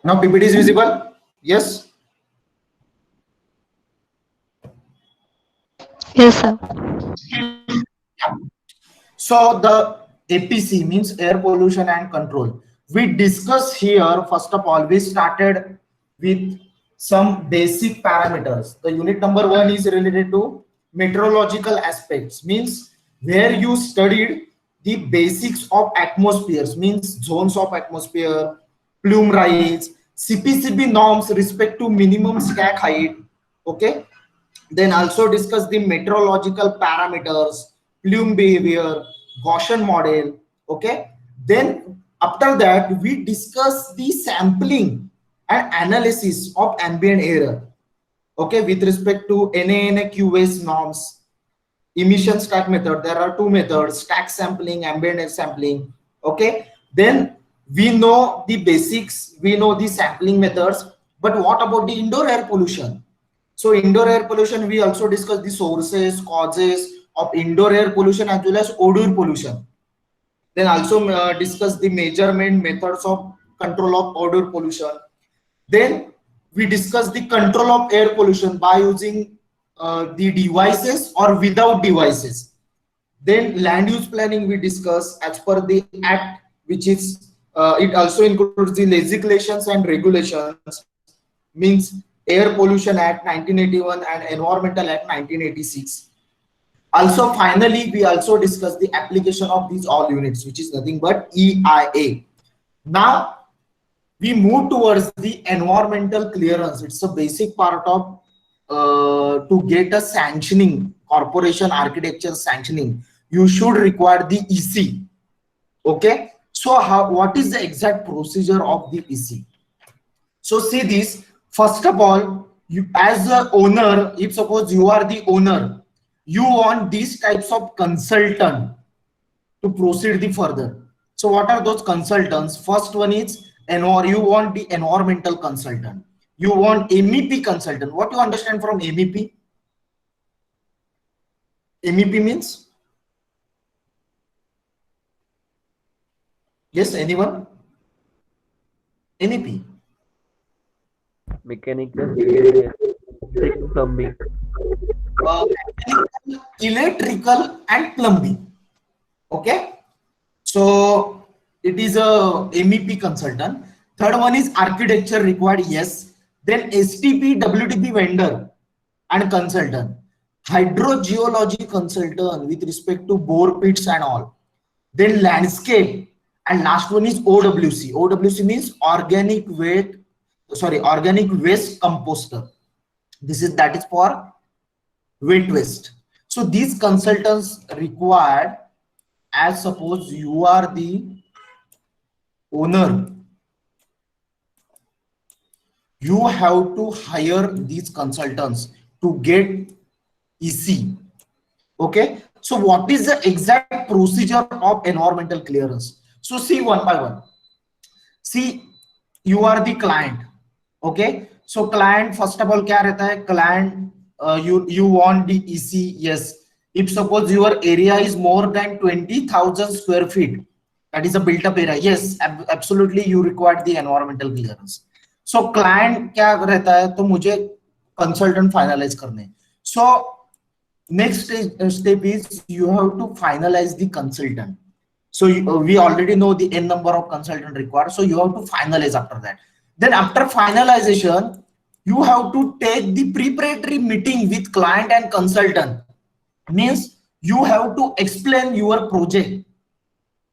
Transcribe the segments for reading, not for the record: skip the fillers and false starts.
Now PPT is visible? Yes. Yes, sir. So the APC means air pollution and control. We discuss here, first of all, we started with some basic parameters. The unit number 1 is related to meteorological aspects, means where you studied the basics of atmospheres, means zones of atmosphere, plume rise, CPCB norms respect to minimum stack height. Okay, then also discuss the meteorological parameters, plume behavior, Gaussian model. Okay, then after that we discuss the sampling and analysis of ambient air. Okay, with respect to NANQS norms, emission stack method. There are two methods: stack sampling, ambient air sampling. Okay, then we know the basics, we know the sampling methods, but what about the indoor air pollution? So indoor air pollution, we also discuss the sources, causes of indoor air pollution as well as odor pollution. Then also discuss the measurement methods of control of odor pollution. Then we discuss the control of air pollution by using the devices or without devices. Then land use planning we discuss as per the act, which is it also includes the legislations and regulations, means Air Pollution Act 1981 and Environmental Act 1986. Also, finally, we also discuss the application of these all units, which is nothing but EIA. Now we move towards the environmental clearance. It's a basic part of to get a sanctioning, corporation architecture sanctioning, you should require the EC. Okay, so how, what is the exact procedure of the EC? So see this, first of all, you as a owner, if suppose you are the owner, you want these types of consultant to proceed the further. So what are those consultants? First one is, you want the environmental consultant, you want MEP consultant. What you understand from MEP? MEP means, yes, anyone? MEP, Mechanical engineer, electrical plumbing. uh, electrical and plumbing. Okay, so it is a MEP consultant. Third one is architecture required, yes. Then STP, WTP vendor and consultant. Hydrogeology consultant with respect to bore pits and all. Then landscape, and last one is OWC. OWC means organic waste composter. That is for wet waste. So these consultants required, as suppose you are the owner, you have to hire these consultants to get EC. Okay, so what is the exact procedure of environmental clearance? So see one by one. See, you are the client. Okay, so client, first of all क्या रहता है? Client, you want the EC, yes. If suppose your area is more than 20,000 square feet, that is a built up area, yes, absolutely you require the environmental clearance. So client क्या रहता है? तो मुझे consultant finalize करने. So next step is you have to finalize the consultant. So we already know the n number of consultant required, so you have to finalize after that. Then after finalization, you have to take the preparatory meeting with client and consultant. Means you have to explain your project.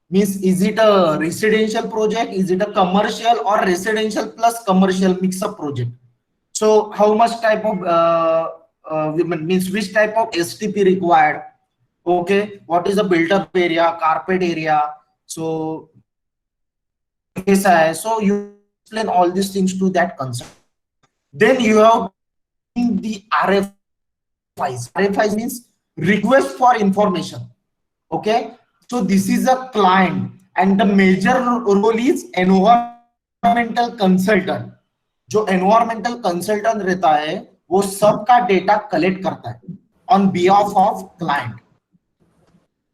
Means is it a residential project, is it a commercial, or residential plus commercial mix up project? So how much type of means which type of STP required? Okay, what is the built up area, carpet area? So so you explain all these things to that consultant. Then you have the RFIs. RFIs means request for information. Okay, so this is a client, and the major role is environmental consultant. जो environmental consultant रहता है वो सबका data collect करता है on behalf of client.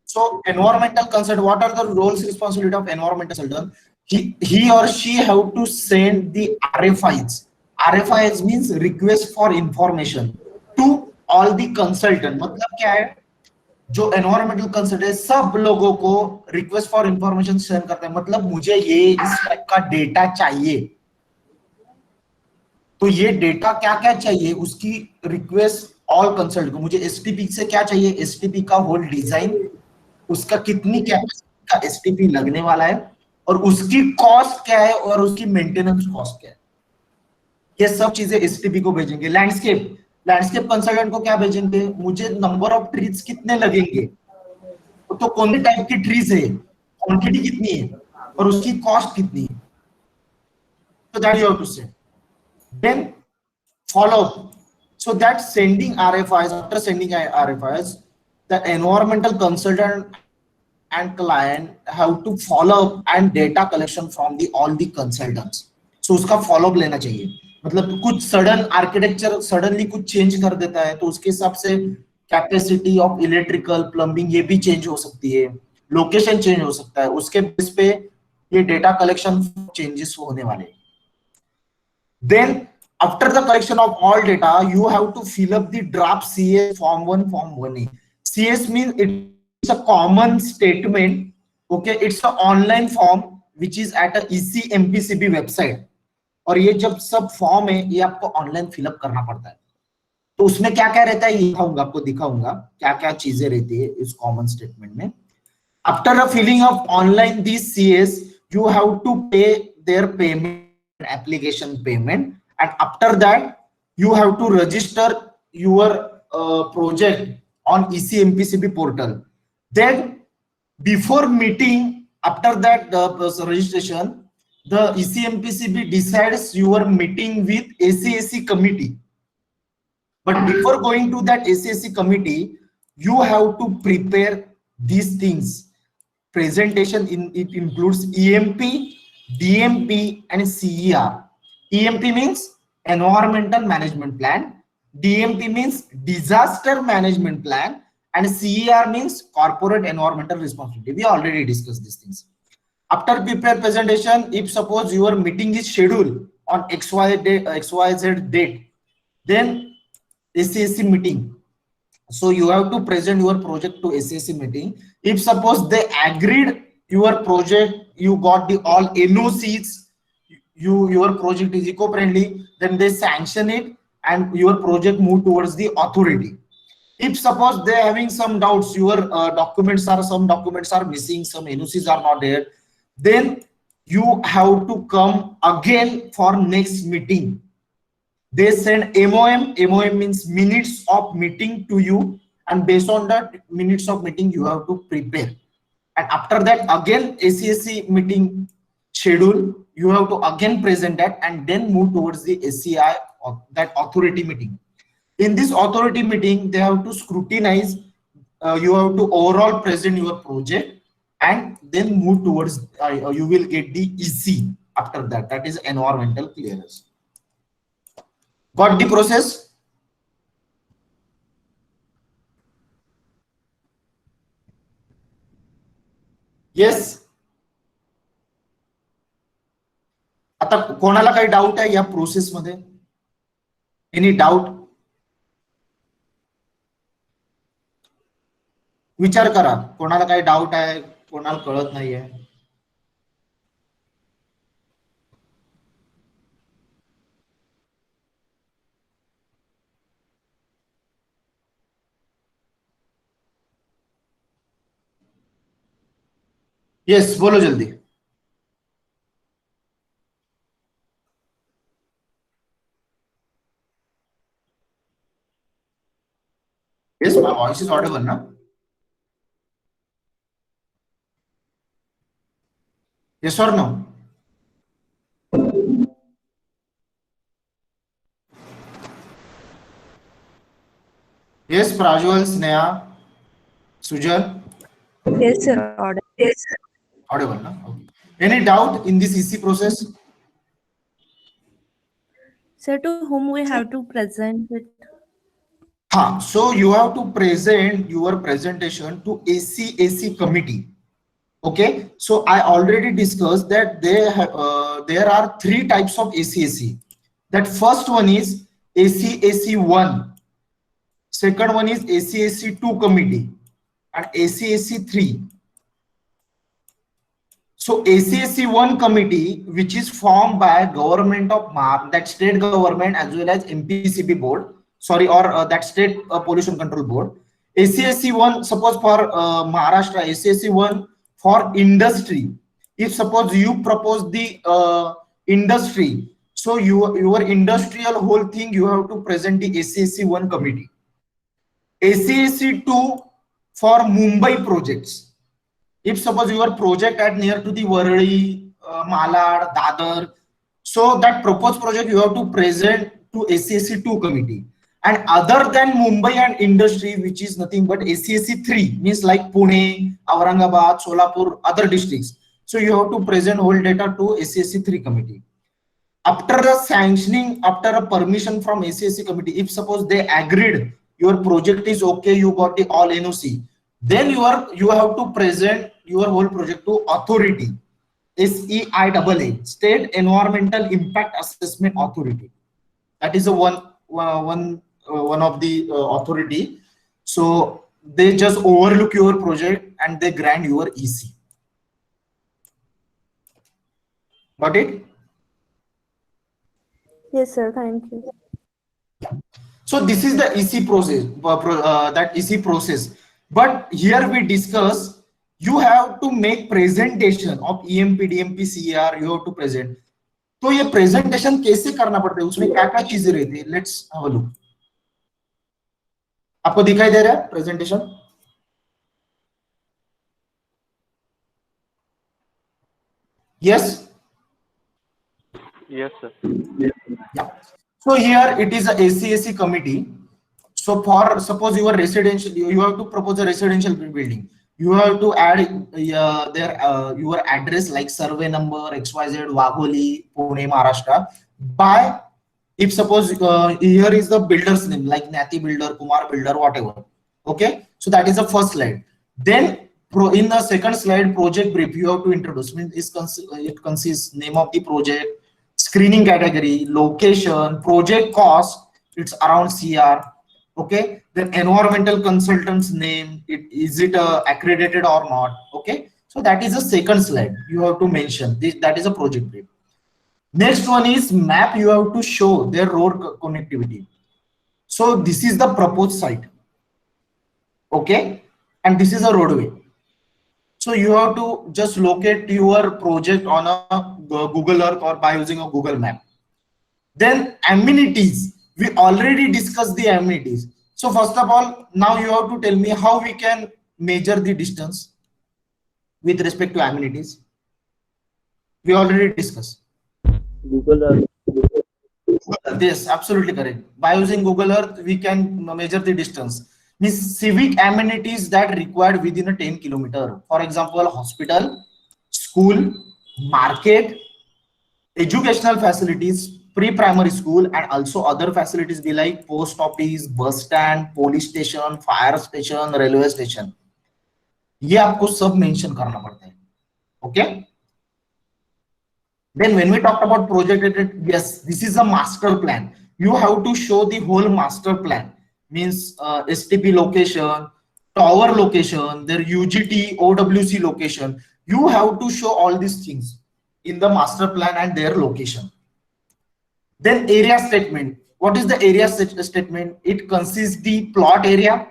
So environmental consultant, what are the roles responsibility of environmental consultant? he or she have to send the RFIs. RFIs means request for information to all the consultant. मतलब क्या है, जो environmental consultant सब लोगों को request for information send करते हैं, मतलब मुझे ये इस टाइप का डेटा चाहिए, तो ये डेटा क्या क्या चाहिए उसकी रिक्वेस्ट ऑल कंसल्ट को, मुझे एसटीपी से क्या चाहिए, एसटीपी का होल डिजाइन, उसका कितनी कैपेसिटी का एसटीपी लगने वाला है, और उसकी कॉस्ट क्या है, और उसकी मेंटेनेंस कॉस्ट क्या है, ये सब चीजें एसटीपी को भेजेंगे। लैंडस्केप, लैंडस्केप कंसल्टेंट को क्या भेजेंगे, मुझे नंबर ऑफ ट्रीज कितने लगेंगे, तो कौन से टाइप की ट्रीज है, क्वांटिटी कितनी है, और उसकी कॉस्ट कितनी है, तो दैट यू हैव टू से। Then follow up. So that sending RFIs, after sending RFIs, the environmental consultant and client have to follow up and data collection from the all the consultants. So उसका follow up लेना चाहिए, मतलब कुछ sudden architecture suddenly कुछ change कर देता है, तो उसके हिसाब से कैपेसिटी ऑफ इलेक्ट्रिकल प्लम्बिंग ये भी चेंज हो सकती है, लोकेशन चेंज हो सकता है, उसके बेस पे ये डेटा कलेक्शन चेंजेस होने वाले हैं। Then after the collection of all data, you have to fill up the draft CS form 1, form 1A. CS means it's a common statement. Okay, it's an online form which is at a ECMPCB website. और ये जब सब form है ये आपको online fill up करना पड़ता है, तो उसमें क्या क्या रहता है ये दिखाऊंगा, आपको दिखाऊंगा क्या क्या चीजें रहती है इस कॉमन स्टेटमेंट में। After the filling of online this CS, you have to pay their payment, application payment, and after that you have to register your project on ECMPCB portal. Then before meeting, after that registration, the ECMPCB decides your meeting with ACAC committee. But before going to that ACAC committee, you have to prepare these things. Presentation it includes EMP, DMP, and CER. EMP means environmental management plan, DMP means disaster management plan, and CER means corporate environmental responsibility. We already discussed these things. After prepare presentation, if suppose your meeting is scheduled on XYZ date, then ACAC meeting, so you have to present your project to ACAC meeting. If suppose they agreed your project, you got the all NOCs, your project is eco-friendly, then they sanction it and your project move towards the authority. If suppose they having some doubts, your some documents are missing, some NOCs are not there, then you have to come again for next meeting. They send MOM. MOM means minutes of meeting to you, and based on that minutes of meeting you have to prepare. And after that again ACAC meeting schedule, you have to again present that and then move towards the SCI or that authority meeting. In this authority meeting they have to scrutinize, you have to overall present your project and then move towards you will get the EC after that, that is environmental clearance. Got the process? Yes. आता कोणाला काही doubt आहे या process मध्ये? Any doubt? विचार करा, कोणाला काही डाऊट आहे, कोणाला कळत नाहीये? यस, बोलो जल्दी। Yes, my voice is audible, na? Yes or no? Yes, Prajwal, Sneha, Sujal. Yes, sir. Order. Yes. Audible, na? Okay. Any doubt in this EC process? Sir, to whom we have to present it? So you have to present your presentation to ACAC committee. Okay, so I already discussed that there are three types of ACAC. That first one is ACAC 1, second one is ACAC 2 committee, and ACAC 3. So ACAC 1 committee, which is formed by government of that state government as well as MPCB board, sorry, or that state pollution control board. ACAC 1, suppose for Maharashtra, ACAC 1 for industry. If suppose you propose the industry, so your industrial whole thing, you have to present the ACAC 1 committee. ACAC 2 for Mumbai projects. If suppose your project at near to the Warli, Malad, Dadar, so that proposed project you have to present to ACAC 2 committee. And other than Mumbai and industry, which is nothing but ACAC 3, means like Pune, Aurangabad, Solapur, other districts. So you have to present whole data to ACAC 3 committee. After the sanctioning, after a permission from ACAC committee, if suppose they agreed your project is okay, you got the all NOC, then you have to present your whole project to authority, SEIAA, State Environmental Impact Assessment Authority. That is a one of the authority. So they just overlook your project and they grant your EC. Got it? Yes, sir. Thank you. So this is the EC process, that EC process. But here we discuss, you have to make presentation of EMP, DMP, CER, you have to present. तो ये presentation कैसे करना पड़ता है, उसमें क्या क्या चीजें रहती है? Let's have a look. आपको दिखाई दे रहा है presentation? Yes. Yes, sir. Yeah. So here it is a ACAC committee. So for suppose your residential, you have to propose a residential building. You have to add your address like survey number XYZ Wagholi, Pune, Maharashtra. By if suppose here is the builder's name like Nati Builder, Kumar Builder, whatever. Okay, so that is the first slide. Then in the second slide, project brief you have to introduce. It consists name of the project, screening category, location, project cost. It's around CR. Okay, then environmental consultant's name, is it accredited or not? Okay, so that is the second slide you have to mention this. That is a project brief. Next one is map. You have to show their road connectivity. So this is the proposed site. Okay, and this is a roadway. So you have to just locate your project on a Google Earth or by using a Google map. Then amenities. We already discussed the amenities. So first of all, now you have to tell me how we can measure the distance with respect to amenities. We already discussed. Google Earth. Yes, absolutely correct. By using Google Earth, we can measure the distance. Means civic amenities that required within a 10 kilometer. For example, hospital, school, market, educational facilities, pre-primary school, and also other facilities be like post office, bus stand, police station, fire station, railway station. ये आपको सब mention करना पड़ता है. Okay. Then when we talk about project, yes, this is a master plan. You have to show the whole master plan. Means STP location, tower location, their UGT, OWC location. You have to show all these things in the master plan and their location. Then area statement. What is the area statement? It consists the plot area.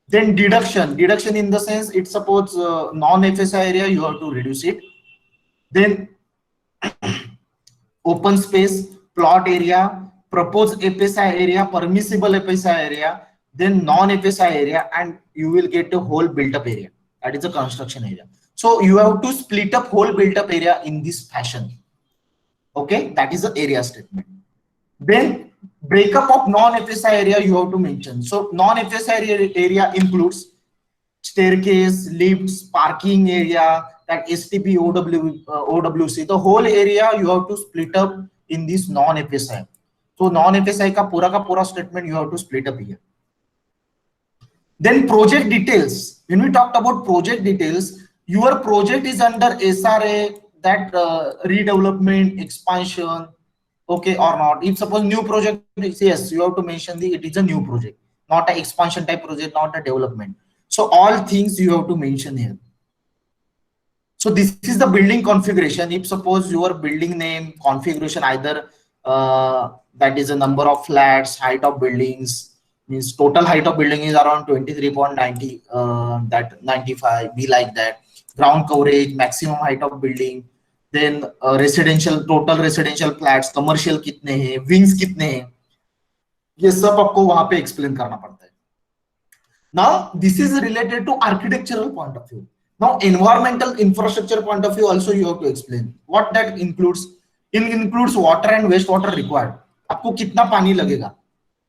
Then deduction. Deduction in the sense, it supports non-FSI area, you have to reduce it. Then open space, plot area, proposed FSI area, permissible FSI area, then non-FSI area, and you will get a whole built-up area. That is a construction area. So you have to split up whole built-up area in this fashion. Okay, that is the area statement. Then breakup of non-FSI area you have to mention. So non-FSI area includes staircase, lifts, parking area, that STP, OWC. The whole area you have to split up in this non-FSI. So non-FSI ka pura statement you have to split up here. Then project details. When we talked about project details, your project is under SRA, that redevelopment, expansion, okay or not. If suppose new project is, yes, you have to mention the it is a new project, not a expansion type project, not a development. So all things you have to mention here. So this is the building configuration. If suppose your building name configuration either that is a number of flats, height of buildings, means total height of building is around 23.90 that 95 be like that. Ground coverage, maximum height of building, then residential, total residential flats, commercial कितने हैं, wings कितने हैं, ये सब आपको वहां पे explain करना पड़ता है. Now this is related to architectural point of view. Now environmental infrastructure point of view also you have to explain what that includes. It includes water and wastewater required. आपको कितना पानी लगेगा.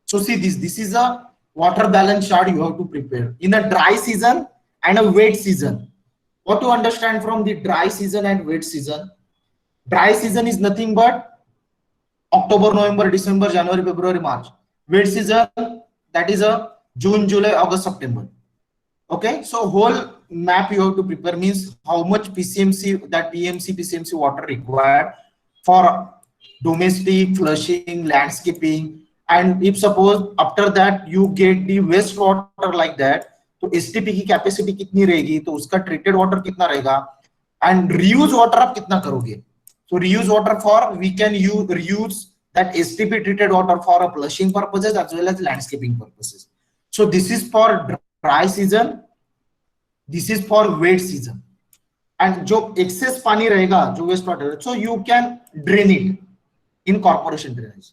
So see this is a water balance chart you have to prepare in a dry season and a wet season. What to understand from the dry season and wet season? Dry season is nothing but October, November, December, January, February, March. Wet season, that is a June, July, August, September. Okay, so whole map you have to prepare, means how much PCMC, that PMC, PCMC water required for domestic, flushing, landscaping. And if suppose after that you get the wastewater like that, तो STP की capacity कितनी रहेगी, तो उसका treated water कितना रहेगा, and reuse water आप कितना करोगे. So reuse water for, we can reuse that STP treated water for a flushing purposes as well as landscaping purposes. So this is for dry season, this is for wet season. And जो excess पानी रहेगा, जो waste water, so you can drain it in corporation drainage.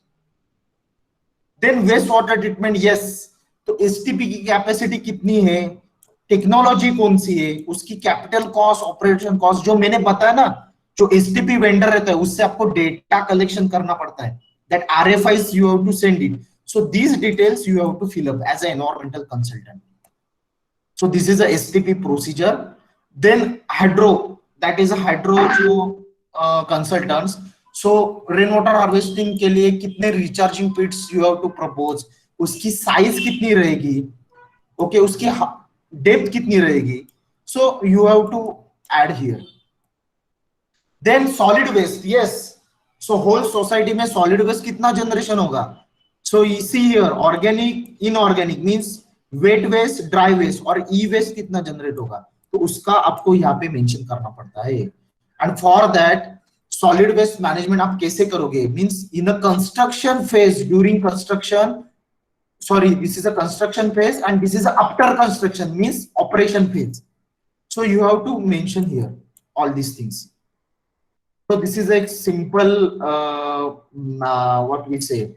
Then waste water treatment, yes. तो STP की capacity कितनी है, technology कौन सी है, उसकी कैपिटल कॉस्ट, ऑपरेशन कॉस्ट, जो मैंने बताया ना, जो STP वेंडर रहता है उससे आपको डेटा कलेक्शन करना पड़ता है, that RFIs you have to send it. So these details you have to fill up as an environmental consultant. So this is a STP procedure. Then hydro, that is a hydro consultants. So rainwater harvesting के लिए कितने recharging pits you have to propose, उसकी size कितनी रहेगी, okay, उसकी depth कितनी रहेगी, so you have to add here. Then solid waste, yes. So whole society में solid waste कितना generation होगा. So you see here organic, inorganic means wet waste, dry waste और e-waste कितना generate होगा. तो उसका आपको यहाँ पे mention करना पड़ता है. And for that solid waste management आप कैसे करोगे? Means in a construction phase, during construction, sorry, this is a construction phase and this is a after construction means operation phase. So you have to mention here all these things. So this is a simple what we say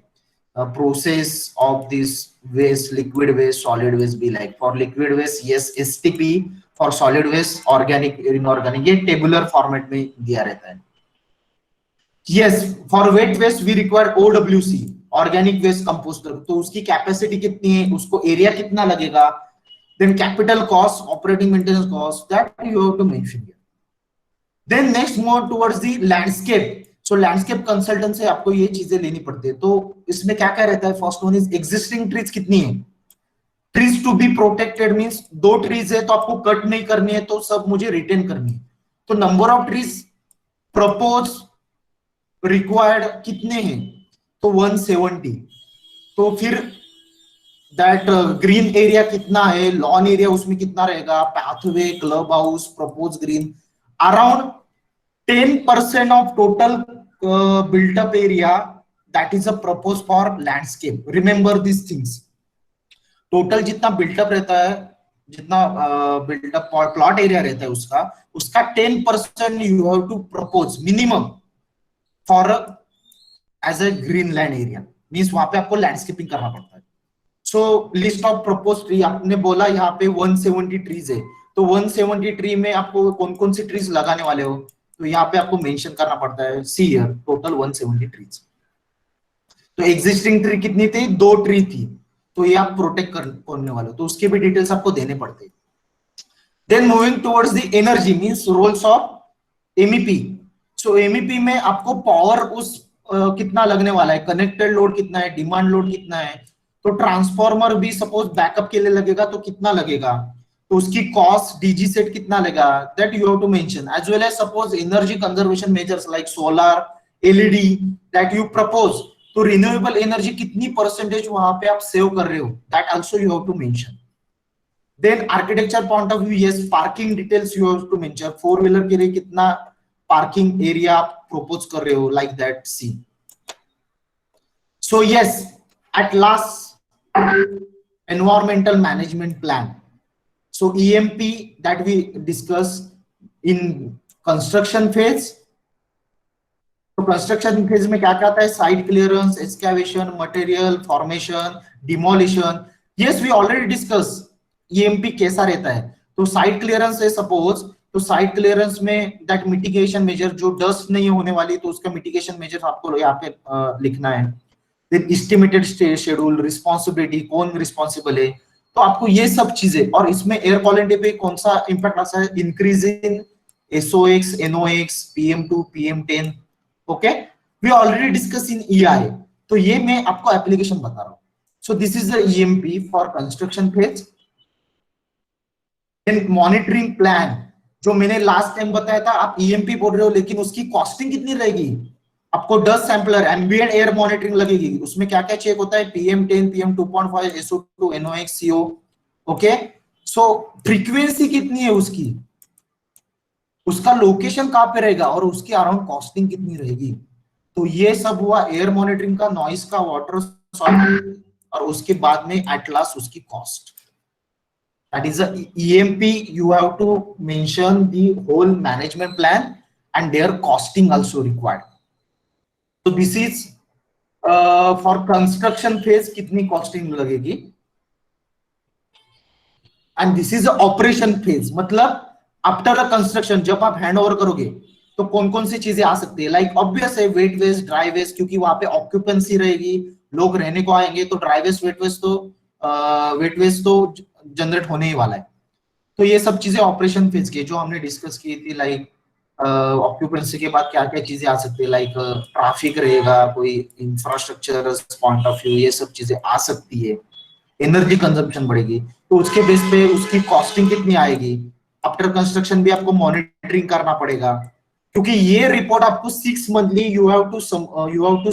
process of this waste, liquid waste, solid waste be like. For liquid waste, yes, STP. For solid waste, organic, inorganic, ये tabular format में दिया रहता है. Yes, for wet waste we require OWC, organic waste composter. तो उसकी capacity कितनी है, उसको एरिया कितना लगेगा, then capital cost, operating maintenance cost, that you have to mention here. Then next move towards the landscape. So landscape consultant से आपको ये चीजें लेनी पड़ती है. तो इसमें क्या क्या रहता है? First one is existing trees कितनी है. Trees to be protected means 2 trees है तो आपको कट नहीं करनी है, तो सब मुझे रिटेन करनी है. तो number of trees proposed required कितने हैं, तो 170. तो फिर that green area कितना है, lawn area उसमें कितना रहेगा, pathway, club house, proposed green, around 10% of total built up area, that is a proposed for landscape. Remember these things. Total जितना built up रहता है, जितना built up plot area रहता है उसका 10% you have to propose minimum for as a green land area. Means वहां पे आपको landscaping करना पड़ता है. So list of proposed tree, आपने बोला यहाँ पे 170 trees है, तो 170 ट्री में आपको कौन कौन सी ट्रीज लगाने वाले हो, तो यहाँ पे आपको मेंशन करना पड़ता है. See here total 170 trees. तो एग्जिस्टिंग ट्री कितनी थी, 2 ट्री थी, तो ये आप प्रोटेक्ट करने वाले हो, तो उसके भी डिटेल्स आपको देने पड़ते हैं. Then moving towards the energy means roles of MEP. So MEP में आपको पावर उस कितना लगने वाला है, कनेक्टेड लोड कितना है, डिमांड लोड कितना है. तो ट्रांसफॉर्मर भी सपोज बैकअप के लिए लगेगा तो कितना लगेगा, तो उसकी कॉस्ट डीजी सेट कितना लेगा, that you have to mention, as well as suppose energy conservation measures like solar, LED that you propose, तो रिन्यूएबल एनर्जी कितनी परसेंटेज वहां पे आप सेव कर रहे हो, that also you have to mention. Then architecture point of view, yes parking details you have to mention, 4 wheeler के लिए कितना पार्किंग एरिया आप प्रपोज कर रहे हो, like that see. So yes, at last, environmental management plan. So EMP that we discuss in construction phase. तो construction phase में क्या क्या आता है, site clearance, excavation, material formation, demolition. Yes we already discuss EMP कैसा रहता है. तो साइट क्लियरेंस है सपोज, तो साइट क्लियरेंस में दैट मिटिगेशन मेजर, जो डस्ट नहीं होने वाली तो उसका मिटिगेशन मेजर आपको यहाँ पे लिखना है. देन एस्टिमेटेड शेड्यूल, रिस्पॉन्सिबिलिटी, कौन रिस्पॉन्सिबल है, तो आपको ये सब चीजें. और इसमें एयर क्वालिटी पे कौन सा इंपैक्ट आता है, increase in SOx, NOx, PM2, PM10. Okay, we already discuss in EI. तो ये मैं आपको एप्लीकेशन बता रहा हूं. So this is the EMP for construction phase. Then monitoring plan, जो मैंने लास्ट टाइम बताया था, आप EMP बोल रहे हो लेकिन उसकी कॉस्टिंग कितनी रहेगी. आपको dust sampler, ambient air monitoring लगेगी, उसमें क्या क्या चेक होता है, PM10, PM2.5, SO2, NOx, CO. Okay, so frequency कितनी है उसकी, उसका लोकेशन कहां पे रहेगा और उसकी अराउंड कॉस्टिंग कितनी रहेगी. तो ये सब हुआ एयर मॉनिटरिंग का, नॉइस का, वाटर सॉइल, और उसके बाद में एट लास्ट उसकी cost. That is a EMP. You have to mention the whole management plan and their costing also required. So this is for construction phase कितनी costing लगेगी. And this is operation phase, मतलब after a construction जब आप hand over करोगे तो कौन कौन सी चीजें आ सकती है. लाइक ऑब्वियस है वेट वेस्ट, ड्राई वेस्ट, क्योंकि वहां पे ऑक्यूपेंसी रहेगी, लोग रहने को आएंगे, तो ड्राई वेस्ट, वेट वेस्ट तो जनरेट होने ही वाला है. तो ये सब चीजें ऑपरेशन फेज की जो हमने डिस्कस की थी. लाइक ऑक्यूपेंसी के बाद क्या क्या चीजें आ सकती है, लाइक ट्रैफिक रहेगा, कोई इंफ्रास्ट्रक्चर पॉइंट ऑफ व्यू, ये सब चीजें आ सकती है. एनर्जी कंजम्पशन बढ़ेगी, तो उसके बेस पे उसकी कॉस्टिंग कितनी आएगी. आफ्टर कंस्ट्रक्शन भी आपको मॉनिटरिंग करना पड़ेगा, क्योंकि ये रिपोर्ट आपको 6 monthly you have to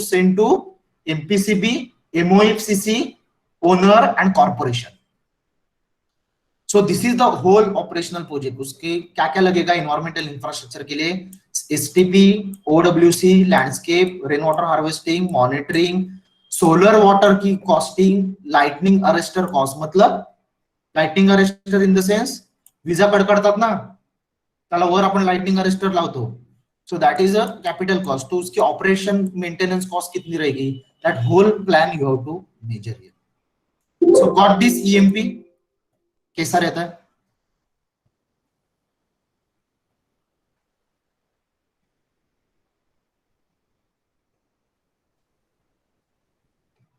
send to MPCB, MOFCC, owner and corporation. So this is the whole operational project. उसके क्या क्या लगेगा इन्वायरमेंटल इंफ्रास्ट्रक्चर के लिए, STP, OWC, landscape, rain water harvesting, monitoring, solar water की कॉस्टिंग, लाइटनिंग अरेस्टर कॉस्ट, मतलब lightning arrester in the sense विजा कडकडतात ना, त्याला वर आपण लाइटनिंग अरेस्टर लावतो. So that is a capital cost. तो उसकी ऑपरेशन मेंटेनेंस कॉस्ट कितनी रहेगी, that whole plan you have to measure here. So got this EMP कैसा रहता है.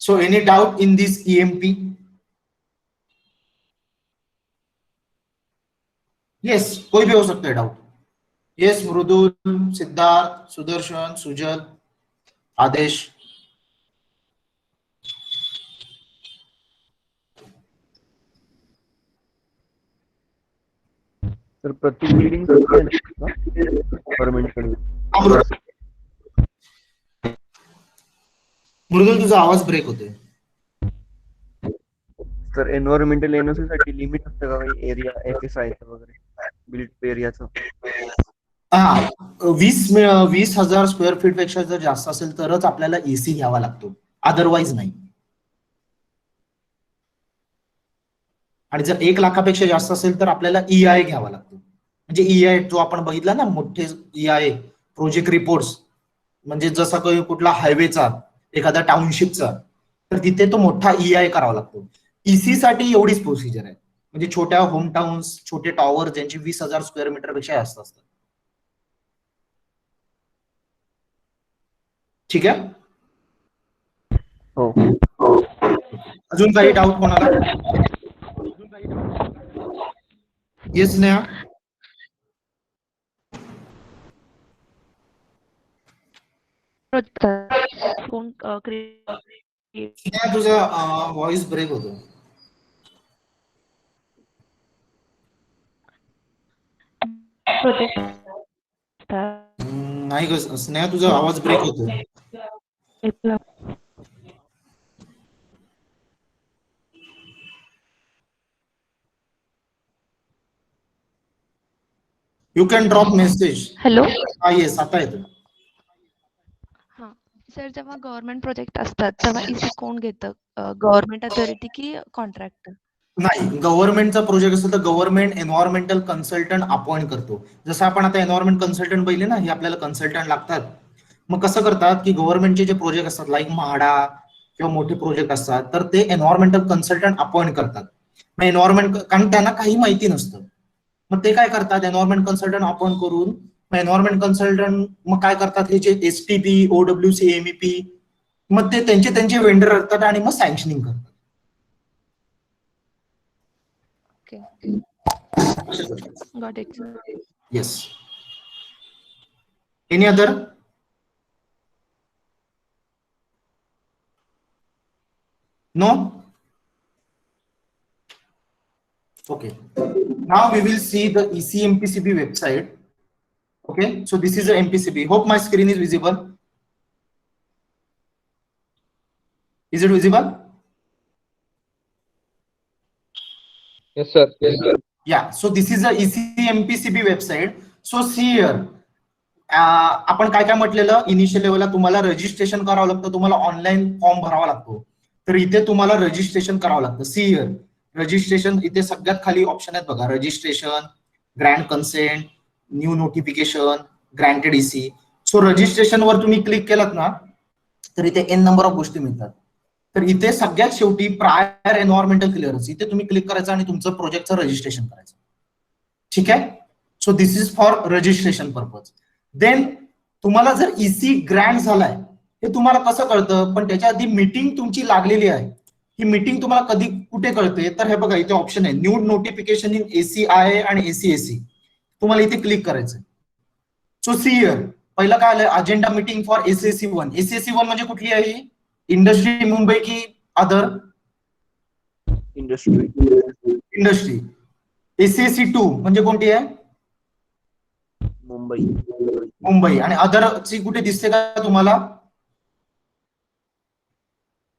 So any doubt in this EMP? Yes, कोई भी हो सकता है डाउट. Yes, मृदुल, सिद्धार्थ, सुदर्शन, सुजल, आदेश. सर प्रत्येक बिल्डिंग गव्हर्नमेंट कडे. मृदुल तुझा आवाज ब्रेक होतोय. सर एन्व्हायरमेंटल एनओसी साठी लिमिट असतं का काही एरिया FSI वगैरे बिल्ट एरियाचं. हा, 20,000 स्क्वेअर फीट पेक्षा जर जास्त असेल तरच आपल्याला AC घ्यावा लागतो, अदरवाईज नाही. आणि जर 1 लाखापेक्षा जास्त असेल तर आपल्याला EI घ्यावा लागतो. म्हणजे EI जो आपण बघितला ना, मोठे EI प्रोजेक्ट रिपोर्ट्स, म्हणजे जसा काही कुठला हायवेचा, एखादा टाउनशिपचा, तर तिथे तो मोठा EI करावा लागतो. EC साठी एवढीच प्रोसिजर आहे. म्हणजे छोट्या होम टाउन्स, छोटे टॉवर ज्यांची 20,000 स्क्वेअर मीटर पेक्षा जास्त असतात. ठीक आहे. हो. अजून काही डाऊट कोणाला. येस स्नेहा. कोण स्नेहा तुझा व्हॉइस ब्रेक होतो. प्रोजेक्ट असतात. नाही ग स्नेहा, तुझा आवाज ब्रेक होतोय. You can drop message. Hello. हा येस, आता येतो. हां सर, जेव्हा गव्हर्नमेंट प्रोजेक्ट असतात तेव्हा इसी कोण घेतं, गव्हर्नमेंट अथॉरिटी की कॉन्ट्रॅक्टर? नाही, गव्हर्नमेंटचा प्रोजेक्ट असेल तर गव्हर्नमेंट एन्व्हायरमेंटल कन्सल्टंट अपॉइंट करतो. जसं आपण आता एन्व्हायरमेंट कन्सल्टंट पहिले ना, हे आपल्याला कन्सल्टंट लागतात. मग कसं करतात की गव्हर्नमेंटचे जे प्रोजेक्ट असतात लाईक म्हाडा किंवा मोठे प्रोजेक्ट असतात तर ते एन्व्हायरमेंटल कन्सल्टंट अपॉइंट करतात. मग एन्व्हायरमेंट, कारण त्यांना काही माहिती नसतं, मग ते काय करतात, एन्व्हायरमेंट कन्सल्टंट अपॉइंट करून मग एन्व्हायरमेंट कन्सल्टंट मग काय करतात, हे जे STP, OWC, MEP, मग ते त्यांचे वेंडर असतात आणि मग सँक्शनिंग करतात. Okay, got it sir. Yes. Any other? No? Okay. Now we will see the ECMPCB website. Okay. So this is the MPCB. Hope my screen is visible. Is it visible? Yes, sir. Yes, sir. Yeah. So this is the ECMPCB website. So see here. आपण काय काय म्हटलेलं, initial लेवलला तुम्हाला registration करावं लागतं, तुम्हाला online form भरावा लागतो. तर इथे तुम्हाला रजिस्ट्रेशन करावं लागतं. सी हिअर रजिस्ट्रेशन, इथे सगळ्यात खाली ऑप्शन आहेत बघा, registration, grant consent, new notification, granted EC. So registration वर तुम्ही क्लिक केलात ना तर इथे N नंबर ऑफ गोष्टी मिळतात. तर इथे सगळ्यात शेवटी प्रायर एन्व्हायरमेंटल क्लिअरन्स, इथे तुम्ही क्लिक करायचं आणि तुमचं प्रोजेक्टचं रजिस्ट्रेशन करायचं. ठीक आहे. So this is for registration purpose. Then तुम्हाला जर EC ग्रँट झालाय हे तुम्हाला कसं कळतं, पण त्याच्या आधी मीटिंग तुमची लागलेली आहे. ही मीटिंग तुम्हाला कधी कुठे कळते, तर हे बघा इथे ऑप्शन आहे, न्यू नोटिफिकेशन इन ACIA आणि ACAC. तुम्हाला इथे क्लिक करायचं. सो सी हिअर, पहिलं काय आलं, agenda meeting for ACAC1. ACAC1 म्हणजे कुठली आहे, इंडस्ट्री मुंबई की अदर? इंडस्ट्री. ACAC2 म्हणजे कोणती आहे, मुंबई. आणि अदरची कुठे दिसते का तुम्हाला?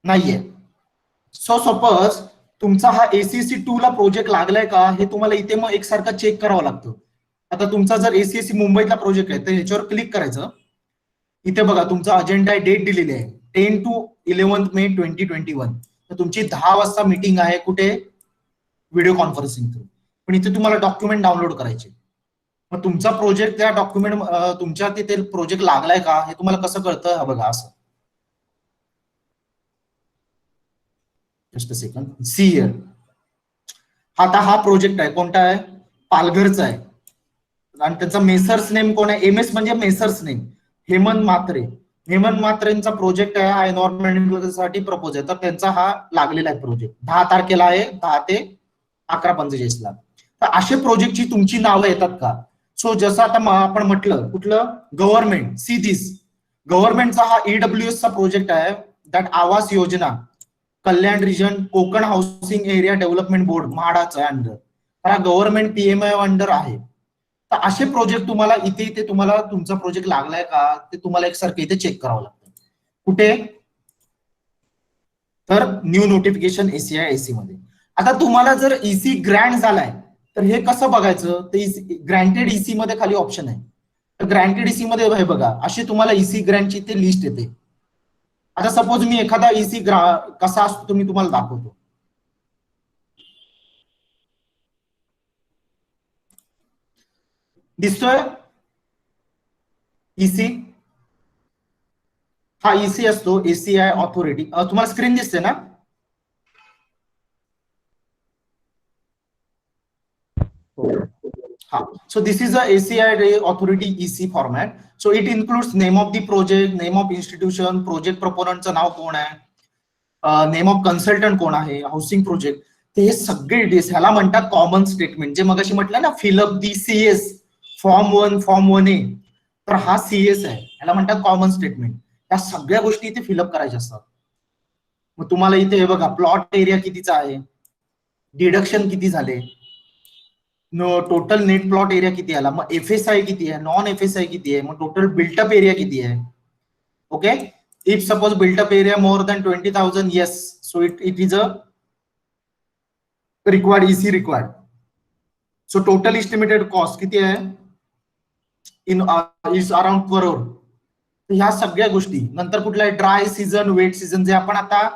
नाहीये. सो सपोज तुमचा हा ACAC2 ला प्रोजेक्ट लागलाय का हे तुम्हाला इथे मग एकसारखा चेक करावं लागतं. आता तुमचा जर ACAC मुंबईतला प्रोजेक्ट आहे तर ह्याच्यावर क्लिक करायचं. इथे बघा तुमचा अजेंडा आहे, डेट दिलेली आहे 10 to 11 मे 2021. तर तुमची 10 वाजता मीटिंग आहे, कुठे, व्हिडिओ कॉन्फरन्सिंग थ्रू. पण इथे तुम्हाला डॉक्युमेंट डाउनलोड करायचे. मग तुमचा प्रोजेक्ट त्या डॉक्युमेंट, तुमच्या तिथे प्रोजेक्ट लागलाय का हे तुम्हाला कसं कळतं, बघा असं. Just a second. See here, आता हा प्रोजेक्ट आहे, कोणता आहे, पालघरचा आहे. आणि त्याचा मेसर्स नेम कोण आहे, MS म्हणजे मेसर्स नेम, हेमंत म्हात्रे. हेमंत म्हात्रेंचा प्रोजेक्ट आहे, हा एन्व्हायरमेंटल साठी प्रपोज आहे. तर त्यांचा हा लागलेला आहे प्रोजेक्ट, 10 तारखेला आहे, 10 ते 11:45 ला. तर असे प्रोजेक्टची तुमची नावं येतात का? सो जसं आता आपण म्हटलं, कुठलं, गव्हर्नमेंट. सी दिस, गव्हर्नमेंटचा हा EWS चा प्रोजेक्ट आहे, that Awas Yojana Kalyan region Konkan housing area development board म्हाडाचा अंडर. हा गव्हर्नमेंट PMI अंडर आहे. तर असे प्रोजेक्ट तुम्हाला इथे तुम्हाला तुमचा प्रोजेक्ट लागलाय का ते तुम्हाला एकसारखं इथे चेक करावं लागतं. कुठे, तर न्यू नोटिफिकेशन ACI AC मध्ये. आता तुम्हाला जर EC ग्रँट झालाय तर हे कसं बघायचं, ते ग्रँटेड EC मध्ये खाली ऑप्शन आहे. तर ग्रँटेड EC मध्ये हे बघा, अशी तुम्हाला EC ग्रँटची ते लिस्ट येते. आता सपोज मी एखादा EC कसा असतो मी तुम्हाला दाखवतो. दिसतोय EC, हा EC असतो ACI ऑथॉरिटी. तुम्हाला स्क्रीन दिसते ना? हा. So this is a ACI authority EC format. So it includes name of the project, name of institution, project proponentचं नाव कोण आहे, नेम ऑफ कन्सल्टंट कोण आहे, हाऊसिंग प्रोजेक्ट. ते हे सगळे डिटेल्स ह्याला म्हणतात कॉमन स्टेटमेंट. जे मगाशी म्हटलं ना, फिलअप दी CS फॉर्म 1, फॉर्म 1A. तर हा CS आहे, ह्याला म्हणतात कॉमन स्टेटमेंट. या सगळ्या गोष्टी इथे फिलअप करायच्या असतात. मग तुम्हाला इथे हे बघा, प्लॉट एरिया कितीचा आहे, डिडक्शन किती झाले, टोटल नेट प्लॉट एरिया किती आला, मग FSI किती आहे, नॉन FSI किती आहे, मग टोटल बिल्टअप एरिया किती आहे. Okay, if suppose built up area more than 20,000, yes, so it is a required EC required. So total estimated cost किती आहे, इज अराउंड करोड. ह्या सगळ्या गोष्टी. नंतर कुठला आहे, ड्राय सीझन, वेट सीझन, जे आपण आता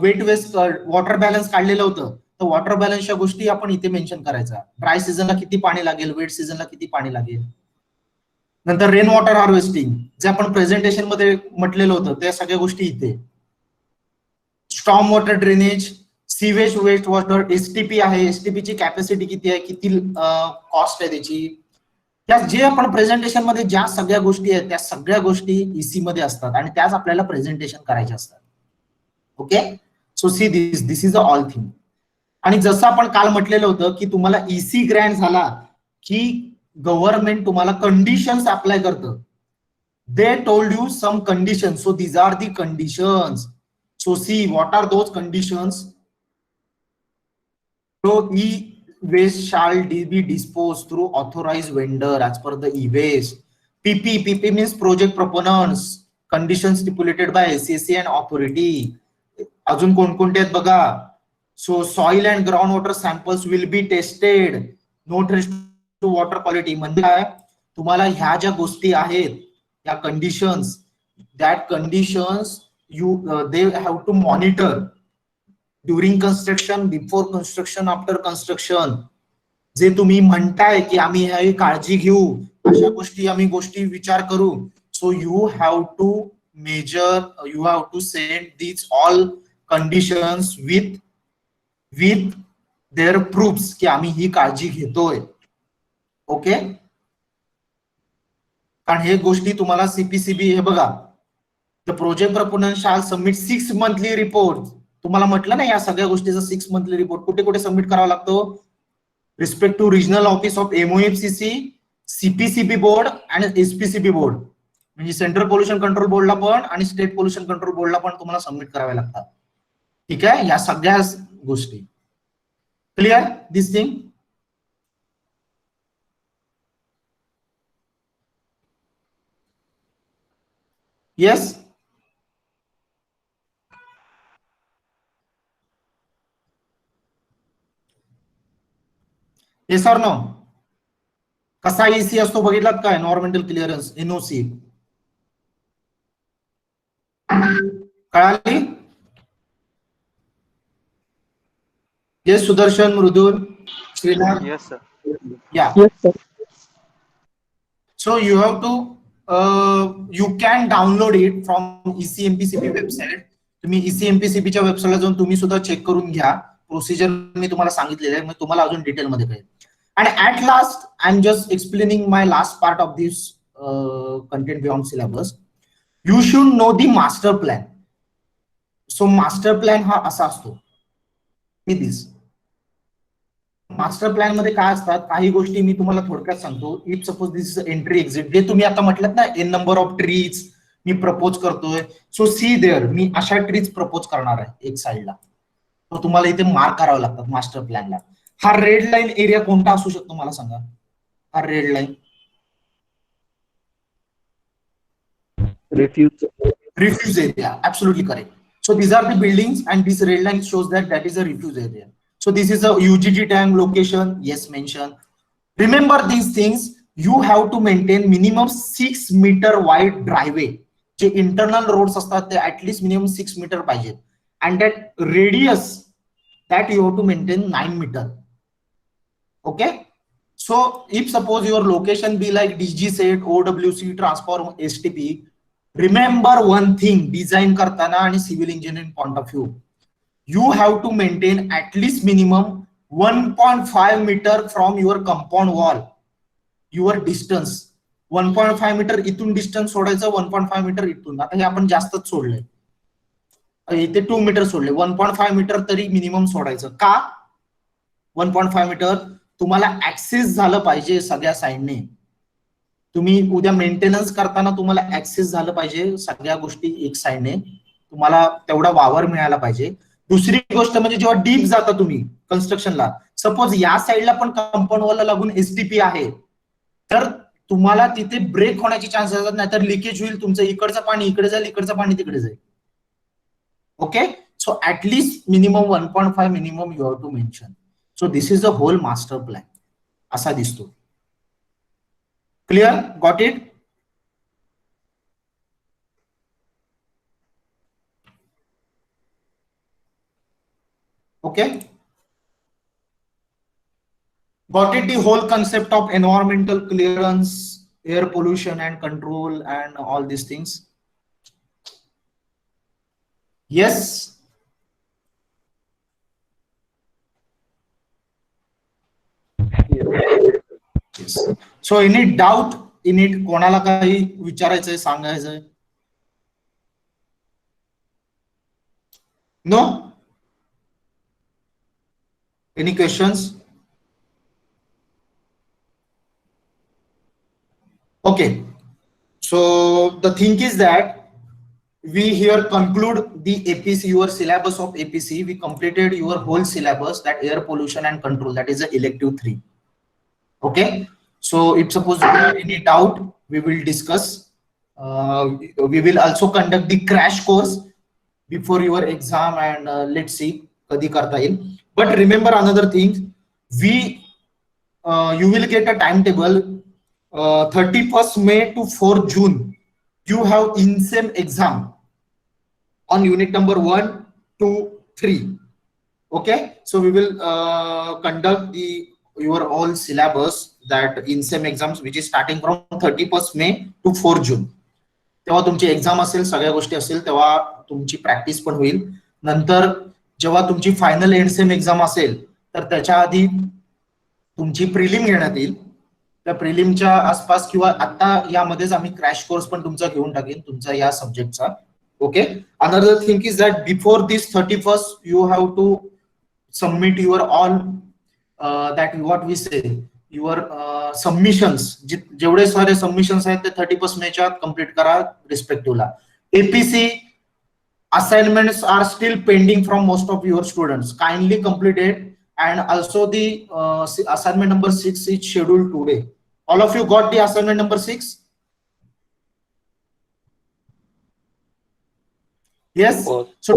वेट वेस्ट वॉटर बॅलन्स काढलेलं होतं, तर वॉटर बॅलन्सच्या गोष्टी आपण इथे मेन्शन करायचा. ड्राय सीझनला किती पाणी लागेल, वेट सीझनला किती पाणी लागेल. नंतर रेन वॉटर हार्वेस्टिंग, जे आपण प्रेझेंटेशन मध्ये म्हटलेलं होतं, त्या सगळ्या गोष्टी इथे. Storm water drainage, sewage waste water, STP आहे, STP ची कॅपॅसिटी किती आहे, किती कॉस्ट आहे त्याची. त्या जे आपण प्रेझेंटेशन मध्ये ज्या सगळ्या गोष्टी आहेत, त्या सगळ्या गोष्टी EC मध्ये असतात आणि त्याच आपल्याला प्रेझेंटेशन करायचे असतात. Okay, so see this is a all thing. आणि जसं आपण काल म्हटलेलं होतं की तुम्हाला EC ग्रँट झाला की गव्हर्नमेंट तुम्हाला कंडिशन्स अप्लाय करतं. They told you some conditions, so these are the conditions. So see what are those conditions. So e-waste shall be disposed through authorized vendor as per the e-waste. PP means project proponents, conditions stipulated by SCC and authority. अजून कोणकोणते आहेत बघा. So soil and groundwater samples will be tested. Not restricted to water quality. म्हणजे काय, तुम्हाला ह्या ज्या गोष्टी आहेत, या conditions, that conditions you they have to monitor during construction, before construction, after construction. जे तुम्ही म्हणताय की आम्ही ह्याची काळजी घेऊ, अशा गोष्टी विचार करू. So you have to measure, you have to send these all conditions with their proofs की आम्ही ही काळजी घेतोय. ओके, कारण हे गोष्टी तुम्हाला CPCB, हे बघा, the project proponent shall submit 6 monthly report. तुम्हाला म्हटलं ना या सगळ्या गोष्टीचा 6 मंथली रिपोर्ट कुठे कुठे सबमिट करावा लागतो. Respect to regional office of MOFCC, CPCB board आणि SPCB बोर्ड, म्हणजे सेंट्रल पोल्युशन कंट्रोल बोर्डला पण आणि स्टेट पोल्युशन कंट्रोल बोर्डला पण तुम्हाला सबमिट करावे लागतात. ठीक आहे, या सगळ्या गोष्टी. Clear this thing. Yes, yes or no. कसा EC असतो बघितलात काय, एन्व्हायरमेंटल क्लिअरन्स, NOC. कळाली. Yes Sudarshan, Mridul, Shrinath. Yes sir. Yeah, so you have to you can download it from ECMPCB website. तुम्ही ECMPCB च्या वेबसाईटला जाऊन तुम्ही सुद्धा चेक करून घ्या. प्रोसिजर मी तुम्हाला सांगितलेलं आहे, मग तुम्हाला अजून डिटेल मध्ये कळेल. आणि at last I am just explaining my last part of this content beyond syllabus. You should know the master plan. So master plan हा असा असतो, दिस मास्टर प्लॅन मध्ये काय असतात, काही गोष्टी मी तुम्हाला थोडक्यात सांगतो. If suppose this is entry exit, जे तुम्ही आता म्हटलं ना, N नंबर ऑफ ट्रीज मी प्रपोज करतोय. सो सी देअर, मी अशा ट्रीज प्रपोज करणार आहे एक साइडला, तो तुम्हाला इथे मार्क करावं लागतात मास्टर प्लॅनला. हा रेड लाईन एरिया कोणता असू शकतो मला सांगा. हा red line refuse area, absolutely correct. So these are the buildings and this red line shows that is a refuse area. So this is a UGT tank location, yes, mention. Remember these things, you have to maintain minimum 6 meter wide driveway. J internal roads असतात ते at least minimum 6 meter पाहिजे, and that radius that you have to maintain 9 meter. Okay, so if suppose your location be like DG set, OWC, transform, STP, remember one thing, design करताना आणि civil engineering point of view, you have to maintain at least minimum 1.5 meter from your compound wall. Your distance 1.5 meter इथून distance सोडायचं, 1.5 meter इथून. आता हे आपण जास्तच सोडलंय, इथे 2 meter सोडले, 1.5 meter तरी मिनिमम सोडायचं. का 1.5 meter? तुम्हाला ऍक्सेस झालं पाहिजे सगळ्या साइडने. तुम्ही उद्या मेंटेनन्स करताना तुम्हाला ऍक्सेस झालं पाहिजे सगळ्या गोष्टी एक साइडने, तुम्हाला तेवढा वावर मिळाला पाहिजे. दुसरी गोष्ट म्हणजे जेव्हा डीप जाता तुम्ही, कन्स्ट्रक्शनला, सपोज या साईडला पण कंपाऊंड वॉलला लागून एसटीपी आहे, तर तुम्हाला तिथे ब्रेक होण्याची चान्सेस असतात, नाहीतर लिकेज होईल, तुमचं इकडचं पाणी इकडे जाईल, इकडचं पाणी तिकडे जाईल. Okay, so at least minimum 1.5 minimum you have to mention. So this is the whole master plan असा दिसतो. Clear, got it? Okay, got it, the whole concept of environmental clearance, air pollution and control and all these things. Yes, yes. So any doubt in it? कोणाला काही विचारायचंय, सांगायचंय? No? Any questions? Okay, so the thing is that we here conclude the APC, your syllabus of APC. We completed your whole syllabus, that air pollution and control, that is the elective 3. Okay, so if suppose you have any doubt, we will discuss. We will also conduct the crash course before your exam, and let's see kadi karta yeil. But remember another thing, you will get a timetable. 31st May to 4 June you have INSEM exam on unit number 1, 2, 3. Okay, so we will conduct your all syllabus, that INSEM exams, which is starting from 31st May to 4 June. तेव्हा तुमची exam असेल, सगळ्या गोष्टी असेल, तेव्हा तुमची practice पण होईल. नंतर जेव्हा तुमची फायनल एंडसेम एक्झाम असेल, तर त्याच्या आधी तुमची प्रिलिम घेण्यात येईल. त्या प्रिलिमच्या आसपास किंवा आता यामध्येच आम्ही क्रॅश कोर्स पण तुमचा घेऊन टाकेन, तुमचा या सब्जेक्टचा. Okay, another thing is that before this 31st you have to submit your all that what we say your submissions. जेवढे सारे सबमिशन्स आहेत ते 31st मेच्या कम्प्लीट करा रिस्पेक्टिव्हला. APC assignments are still pending from most of your students. Kindly complete it, and also the assignment number 6 is scheduled today. All of you got the assignment number 6? Yes. So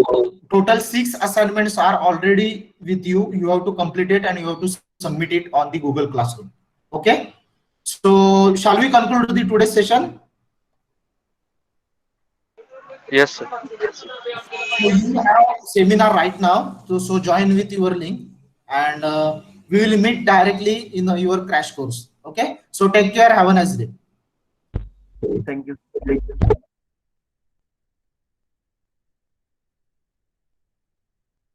total 6 assignments are already with you. You have to complete it and you have to submit it on the Google Classroom. Okay, so shall we conclude the today's session? Yes, sir. So you have seminar right now, so join with your link, and we will meet directly in your crash course. Okay, so take care, have a nice day. Thank you.